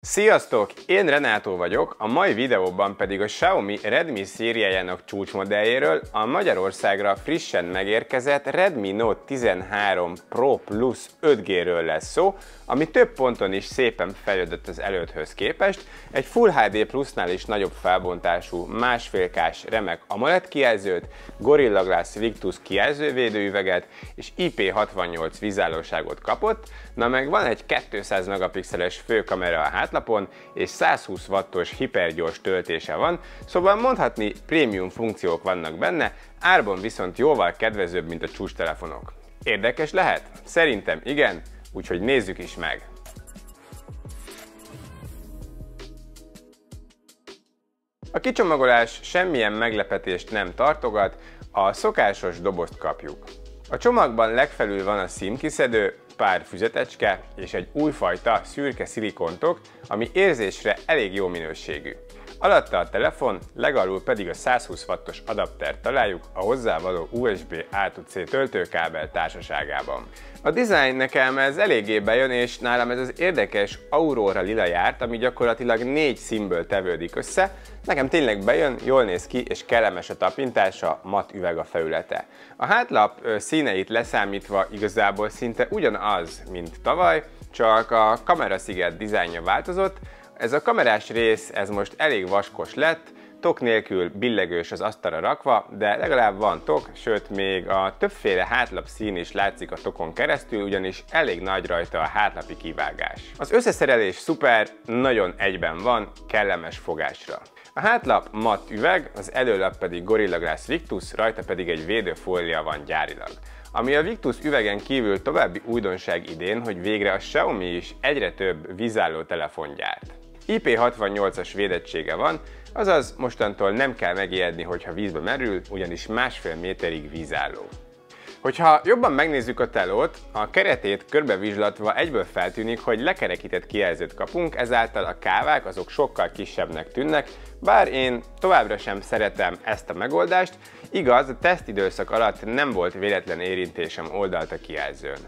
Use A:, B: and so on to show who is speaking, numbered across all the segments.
A: Sziasztok! Én Renátó vagyok, a mai videóban pedig a Xiaomi Redmi szériájának csúcsmodelljéről, a Magyarországra frissen megérkezett Redmi Note 13 Pro Plus 5G-ről lesz szó, ami több ponton is szépen fejlődött az előtthöz képest, egy Full HD Plus-nál is nagyobb felbontású, 1,5K-s remek AMOLED kijelzőt, Gorilla Glass Victus kijelzővédőüveget és IP68 vízállóságot kapott, na meg van egy 200 megapixeles főkamera a hátlapon, és 120 wattos hipergyors töltése van, szóval mondhatni prémium funkciók vannak benne, árban viszont jóval kedvezőbb, mint a csúcstelefonok. Érdekes lehet? Szerintem igen, úgyhogy nézzük is meg! A kicsomagolás semmilyen meglepetést nem tartogat, a szokásos dobozt kapjuk. A csomagban legfelül van a SIM kiszedő, pár füzetecske és egy újfajta szürke szilikontok, ami érzésre elég jó minőségű. Alatta a telefon, legalul pedig a 120 wattos adaptert találjuk a hozzávaló USB A-C töltőkábel társaságában. A dizájn nekem ez eléggé bejön, és nálam ez az érdekes Aurora lila járt, ami gyakorlatilag 4 színből tevődik össze. Nekem tényleg bejön, jól néz ki, és kellemes a tapintása, mat üveg a felülete. A hátlap színeit leszámítva igazából szinte ugyanaz, mint tavaly, csak a kamerasziget dizájnja változott. Ez a kamerás rész, ez most elég vaskos lett, tok nélkül billegős az asztalra rakva, de legalább van tok, sőt még a többféle hátlap szín is látszik a tokon keresztül, ugyanis elég nagy rajta a hátlapi kivágás. Az összeszerelés szuper, nagyon egyben van, kellemes fogásra. A hátlap matt üveg, az előlap pedig Gorilla Glass Victus, rajta pedig egy védőfólia van gyárilag. Ami a Victus üvegen kívül további újdonság idén, hogy végre a Xiaomi is egyre több vízálló telefont gyárt. IP68-as védettsége van, azaz mostantól nem kell megijedni, hogyha vízbe merül, ugyanis 1,5 méterig vízálló. Hogyha jobban megnézzük a telót, a keretét körbevizslatva egyből feltűnik, hogy lekerekített kijelzőt kapunk, ezáltal a kávák azok sokkal kisebbnek tűnnek, bár én továbbra sem szeretem ezt a megoldást, igaz, a tesztidőszak alatt nem volt véletlen érintésem oldalt a kijelzőn.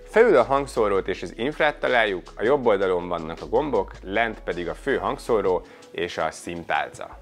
A: Felül a hangszórót és az infrát találjuk, a jobb oldalon vannak a gombok, lent pedig a fő hangszóró és a SIM-tálca.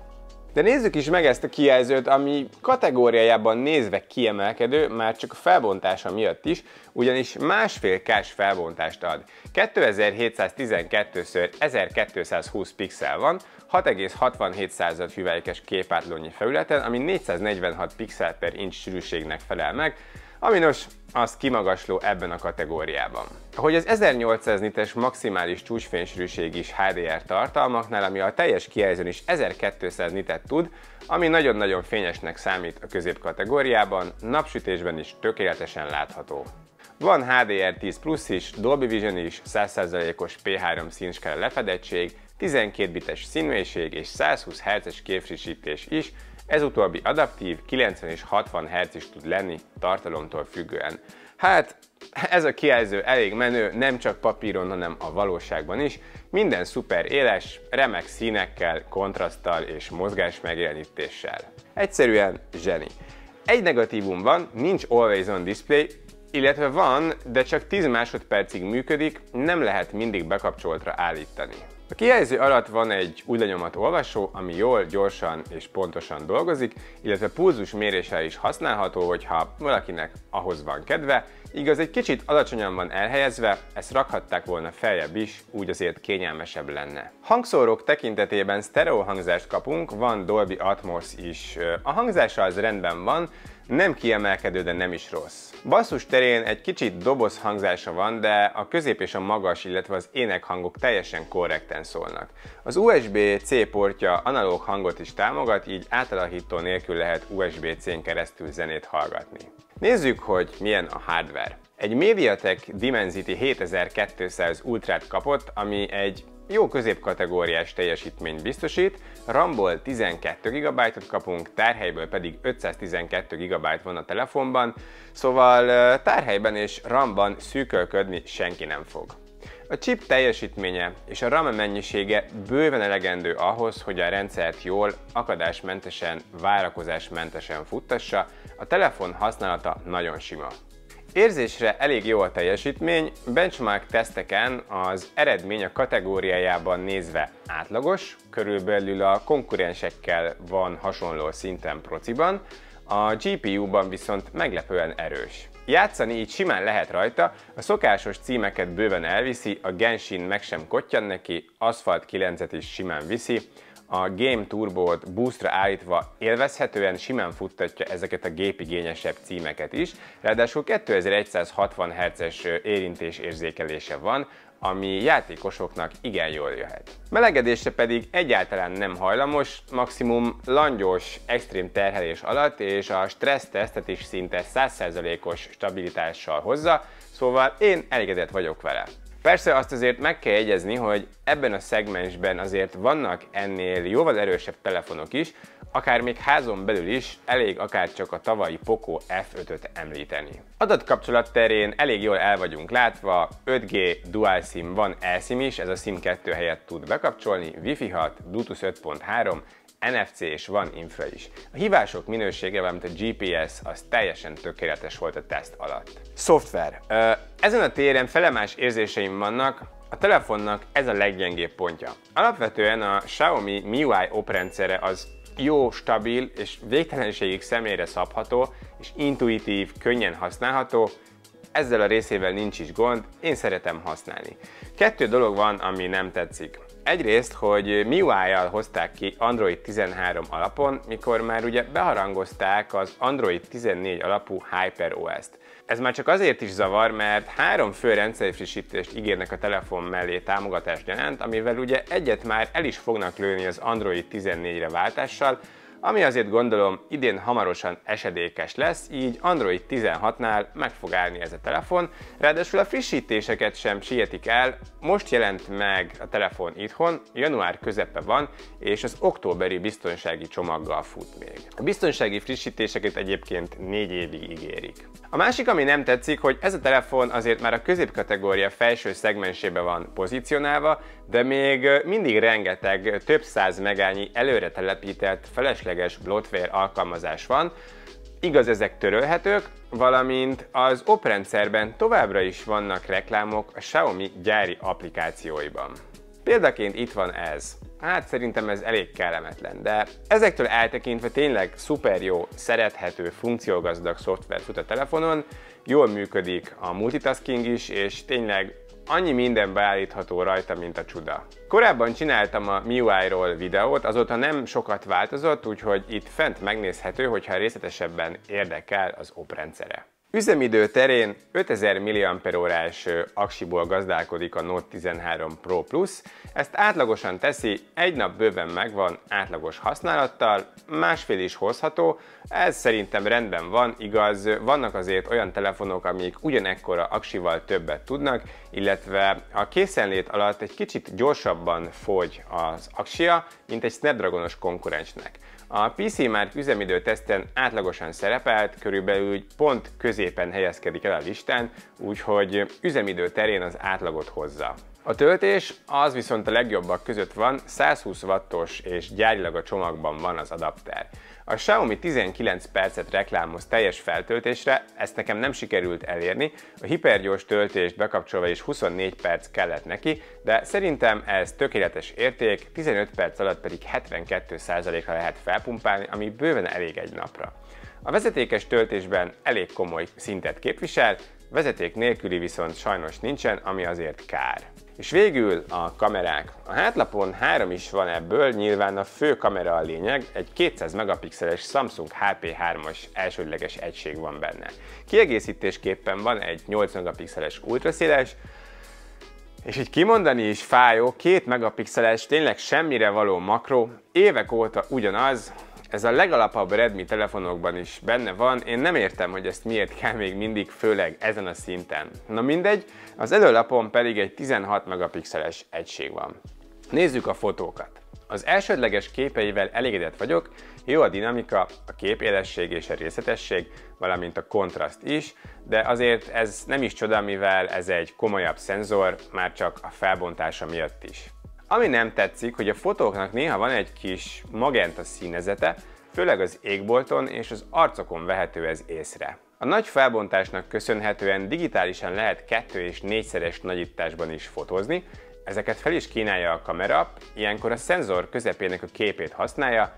A: De nézzük is meg ezt a kijelzőt, ami kategóriájában nézve kiemelkedő, már csak a felbontása miatt is, ugyanis 1,5K-s felbontást ad. 2712x1220 pixel van, 6,67 hüvelykes képátlónyi felületen, ami 446 pixel per inch sűrűségnek felel meg, ami nos, az kimagasló ebben a kategóriában. Ahogy az 1800 nites maximális csúcsfénysűrűség is HDR tartalmaknál, ami a teljes kijelzőn is 1200 nitet tud, ami nagyon-nagyon fényesnek számít a középkategóriában, napsütésben is tökéletesen látható. Van HDR10 Plus is, Dolby Vision is, 100%-os P3 színskála lefedettség, 12 bites színmélység és 120 Hz-es képfrissítés is, ez utóbbi adaptív, 90 és 60 Hz is tud lenni tartalomtól függően. Hát, ez a kijelző elég menő, nem csak papíron, hanem a valóságban is. Minden szuper éles, remek színekkel, kontraszttal és mozgás megjelenítéssel. Egyszerűen zseni. Egy negatívum van, nincs Always On Display, illetve van, de csak 10 másodpercig működik, nem lehet mindig bekapcsoltra állítani. A kijelző alatt van egy új lenyomat olvasó, ami jól, gyorsan és pontosan dolgozik, illetve pulzus méréssel is használható, hogyha valakinek ahhoz van kedve. Igaz, egy kicsit alacsonyan van elhelyezve, ezt rakhatták volna feljebb is, úgy azért kényelmesebb lenne. Hangszórók tekintetében sztereó hangzást kapunk, van Dolby Atmos is. A hangzása az rendben van, nem kiemelkedő, de nem is rossz. Basszus terén egy kicsit doboz hangzása van, de a közép és a magas, illetve az énekhangok teljesen korrekten szólnak. Az USB-C portja analóg hangot is támogat, így átalakító nélkül lehet USB-C-n keresztül zenét hallgatni. Nézzük, hogy milyen a hardware. Egy MediaTek Dimensity 7200 Ultrát kapott, ami egy jó középkategóriás teljesítményt biztosít, RAM-ból 12 GB-ot kapunk, tárhelyből pedig 512 GB van a telefonban, szóval tárhelyben és RAM-ban szűkölködni senki nem fog. A chip teljesítménye és a RAM mennyisége bőven elegendő ahhoz, hogy a rendszert jól, akadásmentesen, várakozásmentesen futtassa, a telefon használata nagyon sima. Érzésre elég jó a teljesítmény, benchmark teszteken az eredmény a kategóriájában nézve átlagos, körülbelül a konkurensekkel van hasonló szinten prociban, a GPU-ban viszont meglepően erős. Játszani így simán lehet rajta, a szokásos címeket bőven elviszi, a Genshin meg sem kottyan neki, Asphalt 9-et is simán viszi, a Game Turbo-t boostra állítva élvezhetően simán futtatja ezeket a gépigényesebb címeket is, ráadásul 2160 Hz-es érintésérzékelése van, ami játékosoknak igen jól jöhet. Melegedésre pedig egyáltalán nem hajlamos, maximum langyos, extrém terhelés alatt, és a stressztesztet is szinte 100%-os stabilitással hozza, szóval én elégedett vagyok vele. Persze azt azért meg kell jegyezni, hogy ebben a szegmensben azért vannak ennél jóval erősebb telefonok is, akár még házon belül is, elég akár csak a tavalyi Poco F5-öt említeni. Adatkapcsolat terén elég jól el vagyunk látva, 5G Dual SIM van, eSIM is, ez a SIM 2 helyett tud bekapcsolni, Wi-Fi 6, Bluetooth 5.3, NFC és van infra is. A hívások minősége, valamint a GPS az teljesen tökéletes volt a teszt alatt. Szoftver. Ezen a téren felemás érzéseim vannak, a telefonnak ez a leggyengébb pontja. Alapvetően a Xiaomi MIUI oprendszere az jó, stabil és végtelenségig személyre szabható és intuitív, könnyen használható, ezzel a részével nincs is gond, én szeretem használni. Kettő dolog van, ami nem tetszik. Egyrészt, hogy MIUI-jal hozták ki Android 13 alapon, mikor már ugye beharangozták az Android 14 alapú HyperOS-t. Ez már csak azért is zavar, mert 3 fő rendszeri frissítést ígérnek a telefon mellé támogatás gyanánt, amivel ugye egyet már el is fognak lőni az Android 14-re váltással, ami azért gondolom idén hamarosan esedékes lesz, így Android 16-nál meg fog állni ez a telefon, ráadásul a frissítéseket sem sietik el, most jelent meg a telefon itthon, január közepe van, és az októberi biztonsági csomaggal fut még. A biztonsági frissítéseket egyébként 4 évig ígérik. A másik, ami nem tetszik, hogy ez a telefon azért már a középkategória felső szegmensébe van pozícionálva, de még mindig rengeteg, több száz megányi előre telepített, felesleges bloatware alkalmazás van. Igaz, ezek törölhetők, valamint az oprendszerben továbbra is vannak reklámok a Xiaomi gyári applikációiban. Példaként itt van ez. Hát szerintem ez elég kellemetlen, de ezektől eltekintve tényleg szuper jó, szerethető, funkciógazdag szoftver fut a telefonon, jól működik a multitasking is, és tényleg annyi minden beállítható rajta, mint a csuda. Korábban csináltam a MIUI-ról videót, azóta nem sokat változott, úgyhogy itt fent megnézhető, hogyha részletesebben érdekel az oprendszere. Üzemidő terén 5000 mAh-órás aksiból gazdálkodik a Note 13 Pro Plus, ezt átlagosan teszi, egy nap bőven megvan átlagos használattal, másfél is hozható, ez szerintem rendben van, igaz, vannak azért olyan telefonok, amik ugyanekkora aksival többet tudnak, illetve a készenlét alatt egy kicsit gyorsabban fogy az aksia, mint egy Snapdragonos konkurensnek. A PC Mark üzemidő teszten átlagosan szerepelt, körülbelül pont középen helyezkedik el a listán, úgyhogy üzemidő terén az átlagot hozza. A töltés az viszont a legjobbak között van, 120 wattos és gyárilag a csomagban van az adapter. A Xiaomi 19 percet reklámoz teljes feltöltésre, ezt nekem nem sikerült elérni, a hipergyors töltést bekapcsolva is 24 perc kellett neki, de szerintem ez tökéletes érték, 15 perc alatt pedig 72%-ra lehet felpumpálni, ami bőven elég egy napra. A vezetékes töltésben elég komoly szintet képvisel, vezeték nélküli viszont sajnos nincsen, ami azért kár. És végül a kamerák. A hátlapon 3 is van ebből, nyilván a fő kamera a lényeg, egy 200 megapixeles Samsung HP3-as elsődleges egység van benne. Kiegészítésképpen van egy 8 megapixeles ultraszéles, és így kimondani is fájó, 2 megapixeles, tényleg semmire való makró, évek óta ugyanaz, ez a legalapabb Redmi telefonokban is benne van, én nem értem, hogy ezt miért kell még mindig, főleg ezen a szinten. Na mindegy, az előlapon pedig egy 16 megapixeles egység van. Nézzük a fotókat. Az elsődleges képeivel elégedett vagyok, jó a dinamika, a képélesség és a részletesség, valamint a kontraszt is, de azért ez nem is csoda, mivel ez egy komolyabb szenzor, már csak a felbontása miatt is. Ami nem tetszik, hogy a fotóknak néha van egy kis magenta színezete, főleg az égbolton és az arcokon vehető ez észre. A nagy felbontásnak köszönhetően digitálisan lehet 2- és 4-szeres nagyításban is fotózni, ezeket fel is kínálja a kamera, ilyenkor a szenzor közepének a képét használja,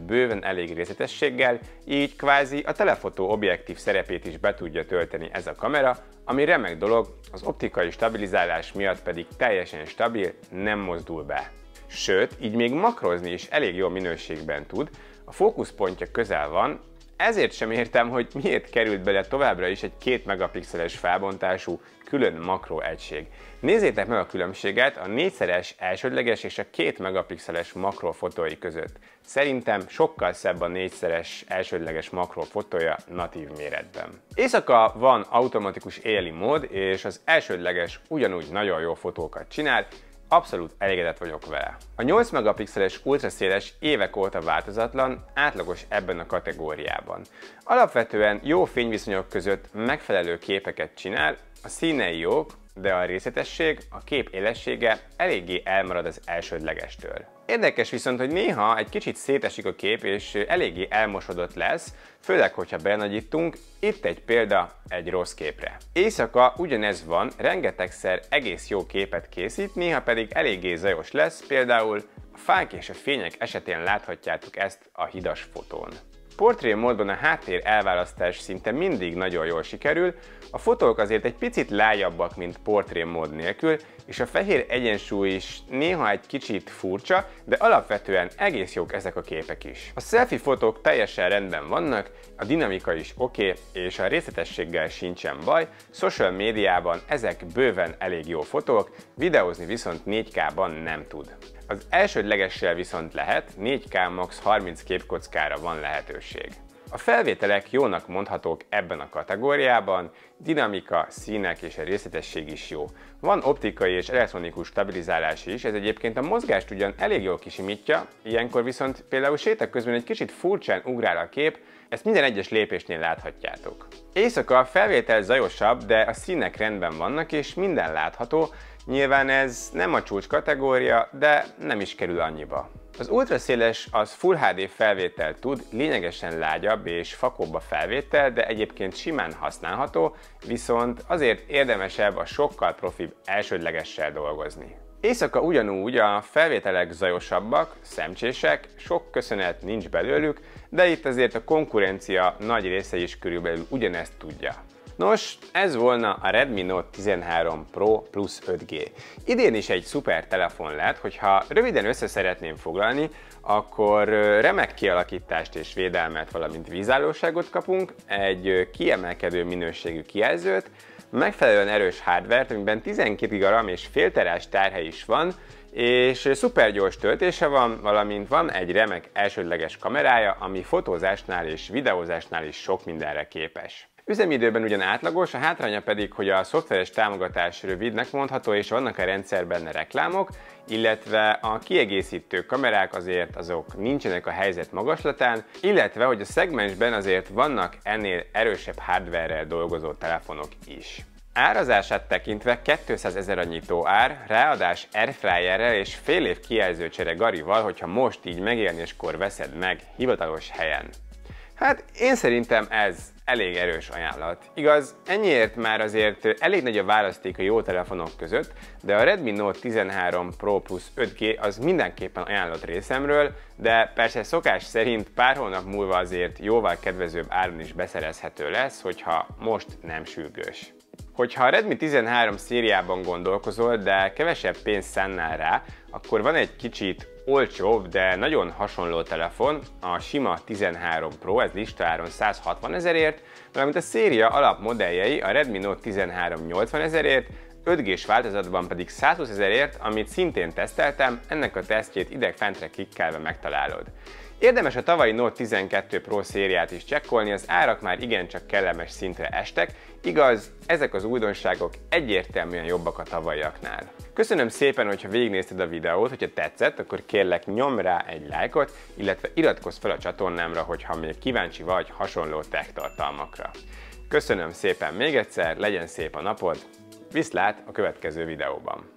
A: bőven elég részletességgel, így kvázi a telefotó objektív szerepét is be tudja tölteni ez a kamera, ami remek dolog, az optikai stabilizálás miatt pedig teljesen stabil, nem mozdul be. Sőt, így még makrozni is elég jó minőségben tud, a fókuszpontja közel van, ezért sem értem, hogy miért került bele továbbra is egy 2 megapixeles felbontású külön makro egység. Nézzétek meg a különbséget a 4-szeres elsődleges és a 2 megapixeles makrofotói között. Szerintem sokkal szebb a 4-szeres elsődleges makrofotója natív méretben. Éjszaka van automatikus éjjeli mód, és az elsődleges ugyanúgy nagyon jó fotókat csinál, abszolút elégedett vagyok vele. A 8 megapixeles ultraszéles évek óta változatlan, átlagos ebben a kategóriában. Alapvetően jó fényviszonyok között megfelelő képeket csinál, a színei jók, de a részletesség, a kép élessége eléggé elmarad az elsődlegestől. Érdekes viszont, hogy néha egy kicsit szétesik a kép és eléggé elmosodott lesz, főleg, hogyha benagyítunk, itt egy példa egy rossz képre. Éjszaka ugyanez van, rengetegszer egész jó képet készít, néha pedig eléggé zajos lesz, például a fák és a fények esetén láthatjátok ezt a hidas fotón. Portré módban a háttér elválasztás szinte mindig nagyon jól sikerül, a fotók azért egy picit lágyabbak, mint portré mód nélkül, és a fehér egyensúly is néha egy kicsit furcsa, de alapvetően egész jók ezek a képek is. A selfie fotók teljesen rendben vannak, a dinamika is oké, és a részletességgel sincsen baj, social médiában ezek bőven elég jó fotók, videózni viszont 4K-ban nem tud. Az elsődlegessel viszont lehet, 4K max 30 képkockára van lehetőség. A felvételek jónak mondhatók ebben a kategóriában, dinamika, színek és a részletesség is jó. Van optikai és elektronikus stabilizálás is, ez egyébként a mozgást ugyan elég jól kisimítja, ilyenkor viszont például séta közben egy kicsit furcsán ugrál a kép, ezt minden egyes lépésnél láthatjátok. Éjszaka a felvétel zajosabb, de a színek rendben vannak és minden látható, nyilván ez nem a csúcs kategória, de nem is kerül annyiba. Az ultraszéles az Full HD felvételt tud, lényegesen lágyabb és fakóbb a felvétel, de egyébként simán használható, viszont azért érdemesebb a sokkal profibb elsődlegessel dolgozni. Éjszaka ugyanúgy a felvételek zajosabbak, szemcsések, sok köszönet nincs belőlük, de itt azért a konkurencia nagy része is körülbelül ugyanezt tudja. Nos, ez volna a Redmi Note 13 Pro Plus 5G. Idén is egy szuper telefon lett, hogyha röviden össze szeretném foglalni, akkor remek kialakítást és védelmet, valamint vízállóságot kapunk, egy kiemelkedő minőségű kijelzőt, megfelelően erős hardware-t, amiben 12 GB RAM és fél terás tárhely is van, és szuper gyors töltése van, valamint van egy remek elsődleges kamerája, ami fotózásnál és videózásnál is sok mindenre képes. Üzemidőben ugyan átlagos, a hátránya pedig, hogy a szoftveres támogatás rövidnek mondható, és vannak a rendszerben reklámok, illetve a kiegészítő kamerák azért azok nincsenek a helyzet magaslatán, illetve hogy a szegmensben azért vannak ennél erősebb hardware-rel dolgozó telefonok is. Árazását tekintve 200 000 a nyitó ár, ráadás airfryerrel és fél év kijelzőcsere Garival, hogyha most így megjelenéskor veszed meg hivatalos helyen. Hát én szerintem ez elég erős ajánlat. Igaz, ennyiért már azért elég nagy a választék a jó telefonok között, de a Redmi Note 13 Pro Plus 5G az mindenképpen ajánlott részemről, de persze szokás szerint pár hónap múlva azért jóval kedvezőbb áron is beszerezhető lesz, hogyha most nem sürgős. Hogyha a Redmi 13 szériában gondolkozol, de kevesebb pénzt szánnál rá, akkor van egy kicsit olcsóbb, de nagyon hasonló telefon, a sima 13 Pro, ez listaáron 160 000-ért, valamint a széria alapmodelljei a Redmi Note 13 80 000-ért, 5G-s változatban pedig 120 000-ért, amit szintén teszteltem, ennek a tesztjét ideg-fentre klikkelve megtalálod. Érdemes a tavalyi Note 12 Pro szériát is csekkolni, az árak már igencsak kellemes szintre estek, igaz, ezek az újdonságok egyértelműen jobbak a tavalyiaknál. Köszönöm szépen, hogyha végignézted a videót, hogyha tetszett, akkor kérlek nyomj rá egy lájkot, illetve iratkozz fel a csatornámra, hogyha még kíváncsi vagy hasonló tech tartalmakra. Köszönöm szépen még egyszer, legyen szép a napod, viszlát a következő videóban!